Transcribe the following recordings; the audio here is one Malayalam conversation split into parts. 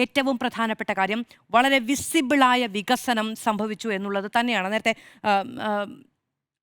ഏറ്റവും പ്രധാനപ്പെട്ട കാര്യം വളരെ വിസിബിളായ വികസനം സംഭവിച്ചു എന്നുള്ളത് തന്നെയാണ്. നേരത്തെ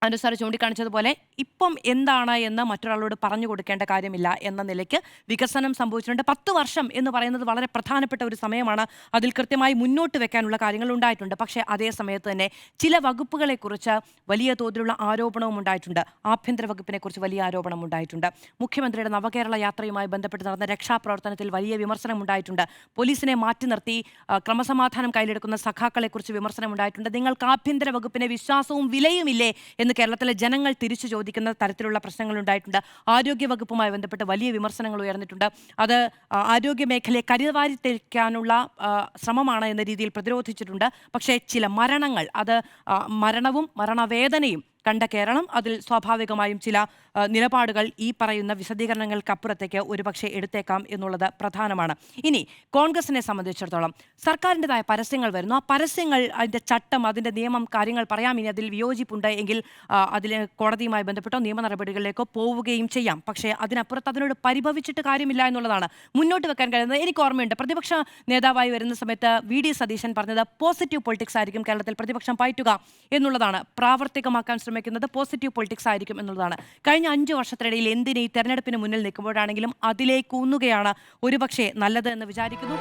അനു സാർ ചൂണ്ടിക്കാണിച്ചതുപോലെ ഇപ്പം എന്താണ് എന്ന് മറ്റൊരാളോട് പറഞ്ഞു കൊടുക്കേണ്ട കാര്യമില്ല എന്ന നിലയ്ക്ക് വികസനം സംഭവിച്ചിട്ടുണ്ട്. 10 വർഷം എന്ന് പറയുന്നത് വളരെ പ്രധാനപ്പെട്ട ഒരു സമയമാണ്. അതിൽ കൃത്യമായി മുന്നോട്ട് വെക്കാനുള്ള കാര്യങ്ങൾ ഉണ്ടായിട്ടുണ്ട്. പക്ഷേ അതേ സമയത്ത് തന്നെ ചില വകുപ്പുകളെക്കുറിച്ച് വലിയ തോതിലുള്ള ആരോപണവും ഉണ്ടായിട്ടുണ്ട്. ആഭ്യന്തര വകുപ്പിനെക്കുറിച്ച് വലിയ ആരോപണം ഉണ്ടായിട്ടുണ്ട്. മുഖ്യമന്ത്രിയുടെ നവകേരള യാത്രയുമായി ബന്ധപ്പെട്ട് നടന്ന രക്ഷാപ്രവർത്തനത്തിൽ വലിയ വിമർശനം ഉണ്ടായിട്ടുണ്ട്. പോലീസിനെ മാറ്റി നിർത്തി ക്രമസമാധാനം കയ്യിലെടുക്കുന്ന സഖാക്കളെക്കുറിച്ച് വിമർശനം ഉണ്ടായിട്ടുണ്ട്. നിങ്ങൾക്ക് ആഭ്യന്തര വകുപ്പിനെ വിശ്വാസവും വിലയുമില്ലേ എന്ന് കേരളത്തിലെ ജനങ്ങൾ തിരിച്ചു ചോദിക്കുന്ന തരത്തിലുള്ള പ്രശ്നങ്ങൾ ഉണ്ടായിട്ടുണ്ട്. ആരോഗ്യവകുപ്പുമായി ബന്ധപ്പെട്ട് വലിയ വിമർശനങ്ങൾ ഉയർന്നിട്ടുണ്ട്. അത് ആരോഗ്യ മേഖലയെ കരിവാരിത്തേക്കാനുള്ള ശ്രമമാണ് എന്ന രീതിയിൽ പ്രതിരോധിച്ചിട്ടുണ്ട്. പക്ഷേ ചില മരണങ്ങൾ, അത് മരണവും മരണവേദനയും കണ്ട കേരളം അതിൽ സ്വാഭാവികമായും ചില നിലപാടുകൾ ഈ പറയുന്ന വിശദീകരണങ്ങൾക്കപ്പുറത്തേക്ക് ഒരുപക്ഷെ എടുത്തേക്കാം എന്നുള്ളത് പ്രധാനമാണ്. ഇനി കോൺഗ്രസിനെ സംബന്ധിച്ചിടത്തോളം സർക്കാരിൻ്റെതായ പരസ്യങ്ങൾ വരുന്നു. ആ പരസ്യങ്ങൾ, അതിൻ്റെ ചട്ടം, അതിൻ്റെ നിയമം, കാര്യങ്ങൾ പറയാം. ഇനി അതിൽ വിയോജിപ്പുണ്ട് എങ്കിൽ അതിൽ കോടതിയുമായി ബന്ധപ്പെട്ടോ നിയമ നടപടികളിലേക്കോ പോവുകയും ചെയ്യാം. പക്ഷേ അതിനപ്പുറത്ത് അതിനോട് പരിഭവിച്ചിട്ട് കാര്യമില്ല എന്നുള്ളതാണ് മുന്നോട്ട് വെക്കാൻ കഴിയുന്നത്. എനിക്ക് ഓർമ്മയുണ്ട്, പ്രതിപക്ഷ നേതാവായി വരുന്ന സമയത്ത് വി.ഡി. സതീശൻ പറഞ്ഞത് പോസിറ്റീവ് പൊളിറ്റിക്സ് ആയിരിക്കും കേരളത്തിൽ പ്രതിപക്ഷം പയറ്റുക എന്നുള്ളതാണ്. പ്രാവർത്തികമാക്കാൻ ശ്രമിക്കുന്നത് പോസിറ്റീവ് പൊളിറ്റിക്സ് ആയിരിക്കും എന്നുള്ളതാണ്. കഴിഞ്ഞ 5 വർഷത്തിനിടയിൽ എന്തിന് ഈ തെരഞ്ഞെടുപ്പിന് മുന്നിൽ നിൽക്കുമ്പോഴാണെങ്കിലും അതിലേക്ക് ഊന്നുകയാണ് ഒരുപക്ഷെ നല്ലത് എന്ന് വിചാരിക്കുന്നു.